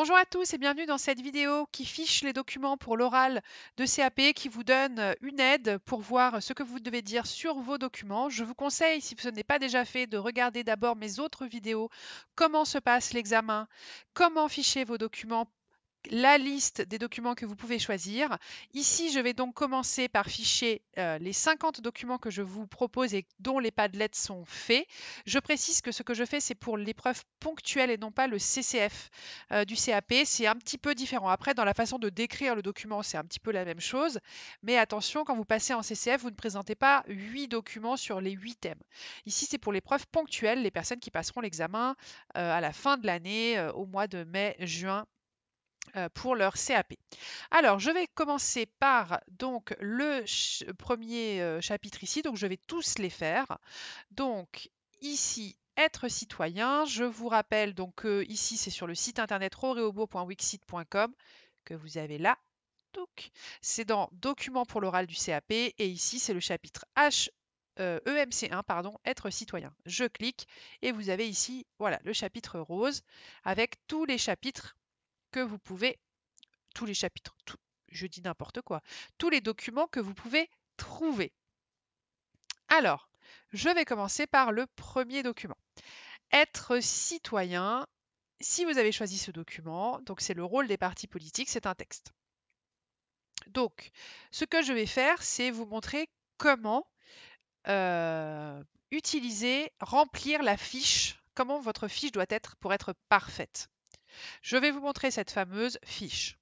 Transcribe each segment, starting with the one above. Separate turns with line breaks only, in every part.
Bonjour à tous et bienvenue dans cette vidéo qui fiche les documents pour l'oral de CAP, qui vous donne une aide pour voir ce que vous devez dire sur vos documents. Je vous conseille, si ce n'est pas déjà fait, de regarder d'abord mes autres vidéos, comment se passe l'examen, comment ficher vos documents, la liste des documents que vous pouvez choisir. Ici, je vais donc commencer par ficher les 50 documents que je vous propose et dont les Padlets sont faits. Je précise que ce que je fais, c'est pour l'épreuve ponctuelle et non pas le CCF du CAP. C'est un petit peu différent. Après, dans la façon de décrire le document, c'est un petit peu la même chose. Mais attention, quand vous passez en CCF, vous ne présentez pas 8 documents sur les 8 thèmes. Ici, c'est pour l'épreuve ponctuelle, les personnes qui passeront l'examen à la fin de l'année, au mois de mai, juin, pour leur CAP. Alors, je vais commencer par donc le premier chapitre ici. Donc, je vais tous les faire. Donc, ici, être citoyen. Je vous rappelle donc que ici, c'est sur le site internet roreobo.wixsite.com que vous avez là. Donc, c'est dans Documents pour l'oral du CAP. Et ici, c'est le chapitre EMC1, pardon, être citoyen. Je clique et vous avez ici, voilà, le chapitre rose avec tous les chapitres que vous pouvez, tous les chapitres, je dis n'importe quoi, tous les documents que vous pouvez trouver. Alors, je vais commencer par le premier document. Être citoyen, si vous avez choisi ce document, donc c'est le rôle des partis politiques, c'est un texte. Donc, ce que je vais faire, c'est vous montrer comment utiliser, remplir la fiche, comment votre fiche doit être pour être parfaite. Je vais vous montrer cette fameuse fiche.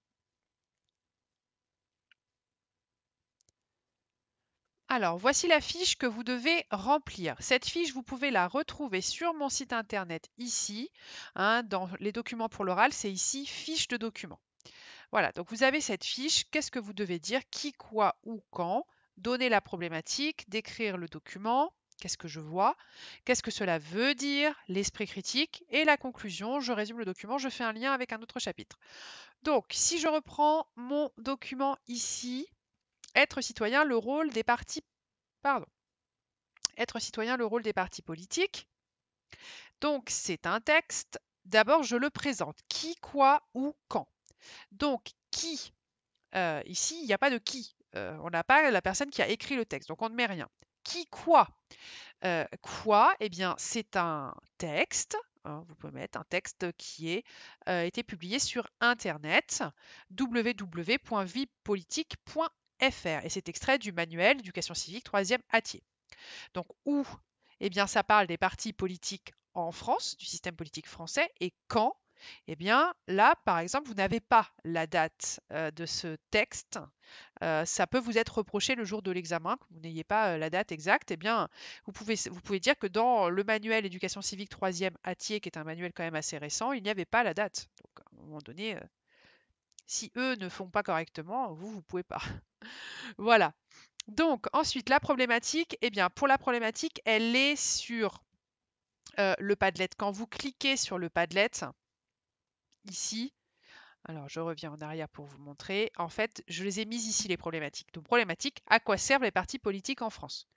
Alors, voici la fiche que vous devez remplir. Cette fiche, vous pouvez la retrouver sur mon site internet ici, dans les documents pour l'oral, c'est ici fiche de documents. Voilà, donc vous avez cette fiche. Qu'est-ce que vous devez dire? Qui, quoi, où, quand? Donner la problématique, décrire le document. Qu'est-ce que je vois? Qu'est-ce que cela veut dire? L'esprit critique et la conclusion. Je résume le document, je fais un lien avec un autre chapitre. Donc, si je reprends mon document ici, être citoyen, le rôle des partis, pardon, être citoyen, le rôle des partis politiques. Donc, c'est un texte. D'abord, je le présente. Qui, quoi, où, quand. Donc, qui, ici, il n'y a pas de qui. On n'a pas la personne qui a écrit le texte, donc on ne met rien. Qui, quoi? Quoi? Eh bien, c'est un texte. Vous pouvez mettre un texte qui a été publié sur Internet, www.vippolitique.fr. Et c'est extrait du manuel d'éducation civique 3e Atier. Donc, où? Eh bien, ça parle des partis politiques en France, du système politique français. Et quand? Eh bien, là, par exemple, vous n'avez pas la date de ce texte. Ça peut vous être reproché le jour de l'examen, que vous n'ayez pas la date exacte. Eh bien, vous pouvez dire que dans le manuel éducation civique 3e Atier, qui est un manuel quand même assez récent, il n'y avait pas la date. Donc, à un moment donné, si eux ne font pas correctement, vous ne pouvez pas. Voilà. Donc, ensuite, la problématique, eh bien, pour la problématique, elle est sur le Padlet. Quand vous cliquez sur le Padlet, ici, alors je reviens en arrière pour vous montrer, en fait, je les ai mises ici, les problématiques. Donc, problématique, à quoi servent les partis politiques en France?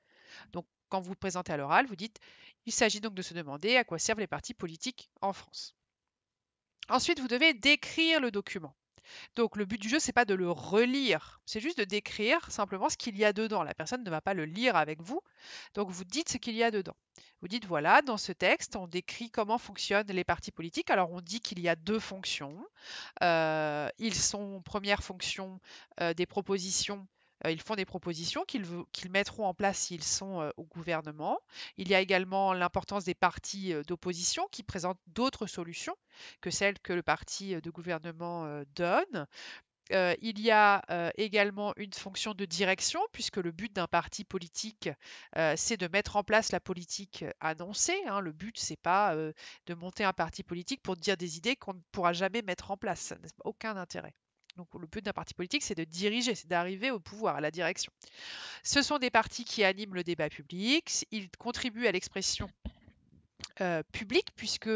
Donc, quand vous vous présentez à l'oral, vous dites, il s'agit donc de se demander à quoi servent les partis politiques en France. Ensuite, vous devez décrire le document. Donc le but du jeu, c'est pas de le relire, c'est juste de décrire simplement ce qu'il y a dedans. La personne ne va pas le lire avec vous, donc vous dites ce qu'il y a dedans. Vous dites, voilà, dans ce texte, on décrit comment fonctionnent les partis politiques. Alors on dit qu'il y a deux fonctions. Ils sont, première fonction, des propositions. Ils font des propositions qu'ils mettront en place s'ils sont au gouvernement. Il y a également l'importance des partis d'opposition qui présentent d'autres solutions que celles que le parti de gouvernement donne. Il y a également une fonction de direction, puisque le but d'un parti politique, c'est de mettre en place la politique annoncée. Le but, c'est pas de monter un parti politique pour dire des idées qu'on ne pourra jamais mettre en place. Ça n'a aucun intérêt. Donc le but d'un parti politique, c'est de diriger, c'est d'arriver au pouvoir, à la direction. Ce sont des partis qui animent le débat public, ils contribuent à l'expression public puisque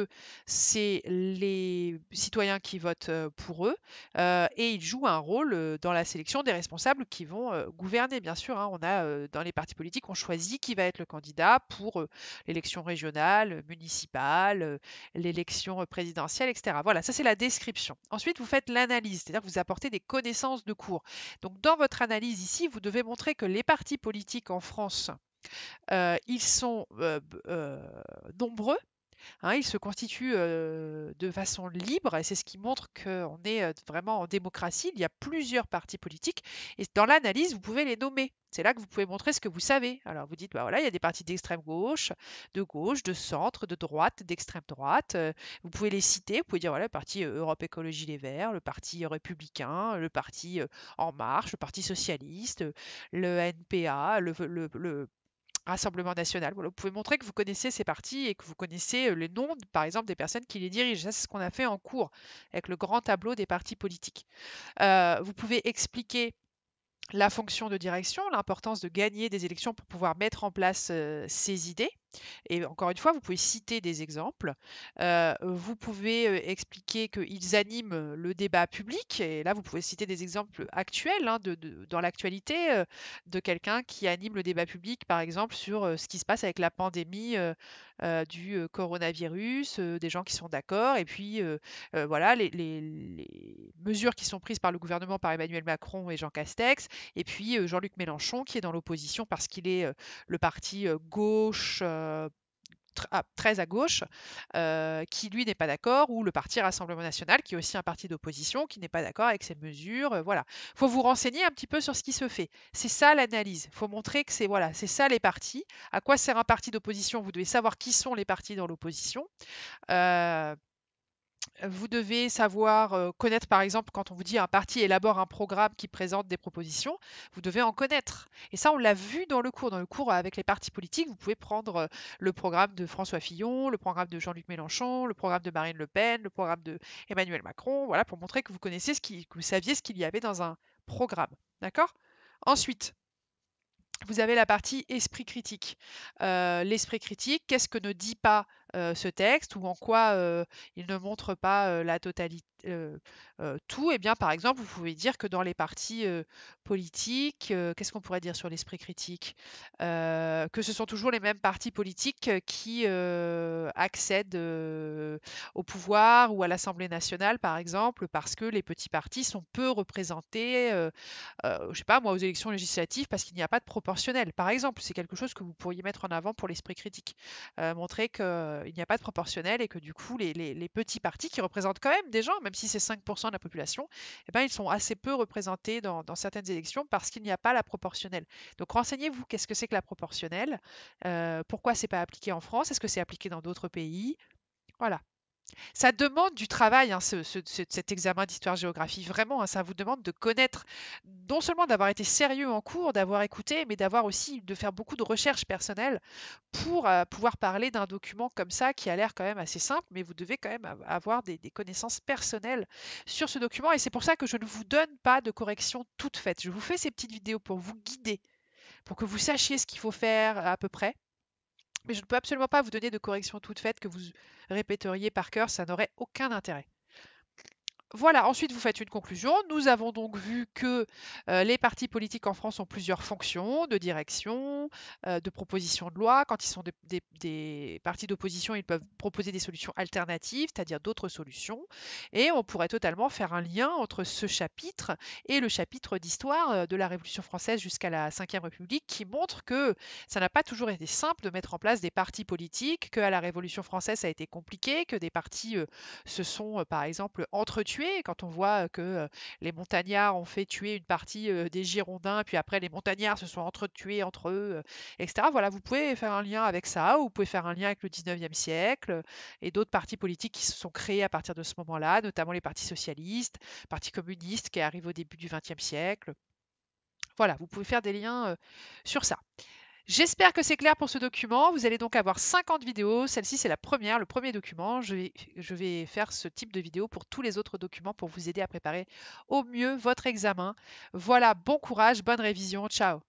c'est les citoyens qui votent pour eux et ils jouent un rôle dans la sélection des responsables qui vont gouverner, bien sûr. Hein. On a dans les partis politiques, on choisit qui va être le candidat pour l'élection régionale, municipale, l'élection présidentielle, etc. Voilà, ça c'est la description. Ensuite, vous faites l'analyse, c'est-à-dire que vous apportez des connaissances de cours. Donc, dans votre analyse ici, vous devez montrer que les partis politiques en France ils sont nombreux, hein, ils se constituent de façon libre et c'est ce qui montre qu'on est vraiment en démocratie. Il y a plusieurs partis politiques et dans l'analyse, vous pouvez les nommer. C'est là que vous pouvez montrer ce que vous savez. Alors vous dites, bah voilà, il y a des partis d'extrême gauche, de centre, de droite, d'extrême droite. Vous pouvez les citer. Vous pouvez dire, voilà, le parti Europe Écologie Les Verts, le parti républicain, le parti En Marche, le parti socialiste, le NPA, le Rassemblement national. Voilà, vous pouvez montrer que vous connaissez ces partis et que vous connaissez les noms, par exemple, des personnes qui les dirigent. Ça, c'est ce qu'on a fait en cours avec le grand tableau des partis politiques. Vous pouvez expliquer la fonction de direction, l'importance de gagner des élections pour pouvoir mettre en place ses idées. Et encore une fois, vous pouvez citer des exemples. Vous pouvez expliquer qu'ils animent le débat public. Et là, vous pouvez citer des exemples actuels hein, dans l'actualité de quelqu'un qui anime le débat public, par exemple, sur ce qui se passe avec la pandémie du coronavirus, des gens qui sont d'accord. Et puis, voilà, les mesures qui sont prises par le gouvernement, par Emmanuel Macron et Jean Castex. Et puis, Jean-Luc Mélenchon, qui est dans l'opposition parce qu'il est le parti gauche, très à gauche, qui lui n'est pas d'accord, ou le parti Rassemblement National, qui est aussi un parti d'opposition, qui n'est pas d'accord avec ces mesures. Voilà. Il faut vous renseigner un petit peu sur ce qui se fait. C'est ça l'analyse. Il faut montrer que c'est voilà, c'est ça les partis. À quoi sert un parti d'opposition? Vous devez savoir qui sont les partis dans l'opposition. Euh, vous devez savoir connaître, par exemple, quand on vous dit un parti élabore un programme qui présente des propositions, vous devez en connaître. Et ça, on l'a vu dans le cours. Dans le cours avec les partis politiques, vous pouvez prendre le programme de François Fillon, le programme de Jean-Luc Mélenchon, le programme de Marine Le Pen, le programme de Emmanuel Macron, voilà, pour montrer que vous connaissez que vous saviez ce qu'il y avait dans un programme. D'accord? Ensuite, vous avez la partie esprit critique. L'esprit critique, qu'est-ce que ne dit pas ce texte ou en quoi il ne montre pas la totalité, tout? Eh bien, par exemple, vous pouvez dire que dans les partis politiques, qu'est-ce qu'on pourrait dire sur l'esprit critique? Que ce sont toujours les mêmes partis politiques qui accèdent au pouvoir ou à l'Assemblée nationale, par exemple, parce que les petits partis sont peu représentés je sais pas moi, aux élections législatives parce qu'il n'y a pas de proportionnel. Par exemple, c'est quelque chose que vous pourriez mettre en avant pour l'esprit critique. Montrer qu'il n'y a pas de proportionnel et que du coup, les petits partis qui représentent quand même des gens, même si c'est 5% de la population, eh ben, ils sont assez peu représentés dans certaines élections parce qu'il n'y a pas la proportionnelle. Donc renseignez-vous, qu'est-ce que c'est que la proportionnelle? Pourquoi c'est pas appliqué en France? Est-ce que c'est appliqué dans d'autres pays? Voilà. Ça demande du travail, hein, cet examen d'histoire-géographie. Vraiment, hein, ça vous demande de connaître, non seulement d'avoir été sérieux en cours, d'avoir écouté, mais d'avoir aussi de faire beaucoup de recherches personnelles pour pouvoir parler d'un document comme ça qui a l'air quand même assez simple, mais vous devez quand même avoir des connaissances personnelles sur ce document. Et c'est pour ça que je ne vous donne pas de correction toute faite. Je vous fais ces petites vidéos pour vous guider, pour que vous sachiez ce qu'il faut faire à peu près. Mais je ne peux absolument pas vous donner de corrections toutes faites que vous répéteriez par cœur, ça n'aurait aucun intérêt. Voilà, ensuite vous faites une conclusion. Nous avons donc vu que les partis politiques en France ont plusieurs fonctions de direction, de proposition de loi. Quand ils sont des partis d'opposition, ils peuvent proposer des solutions alternatives, c'est-à-dire d'autres solutions. Et on pourrait totalement faire un lien entre ce chapitre et le chapitre d'histoire de la Révolution française jusqu'à la Ve République, qui montre que ça n'a pas toujours été simple de mettre en place des partis politiques, qu'à la Révolution française ça a été compliqué, que des partis se sont par exemple entretués. Quand on voit que les montagnards ont fait tuer une partie des Girondins, puis après les montagnards se sont entretués entre eux, etc. Voilà, vous pouvez faire un lien avec ça, ou vous pouvez faire un lien avec le 19e siècle et d'autres partis politiques qui se sont créés à partir de ce moment-là, notamment les partis socialistes, partis communistes qui arrivent au début du 20e siècle. Voilà, vous pouvez faire des liens sur ça. J'espère que c'est clair pour ce document. Vous allez donc avoir 50 vidéos. Celle-ci, c'est la première, le premier document. Je vais faire ce type de vidéo pour tous les autres documents pour vous aider à préparer au mieux votre examen. Voilà, bon courage, bonne révision. Ciao!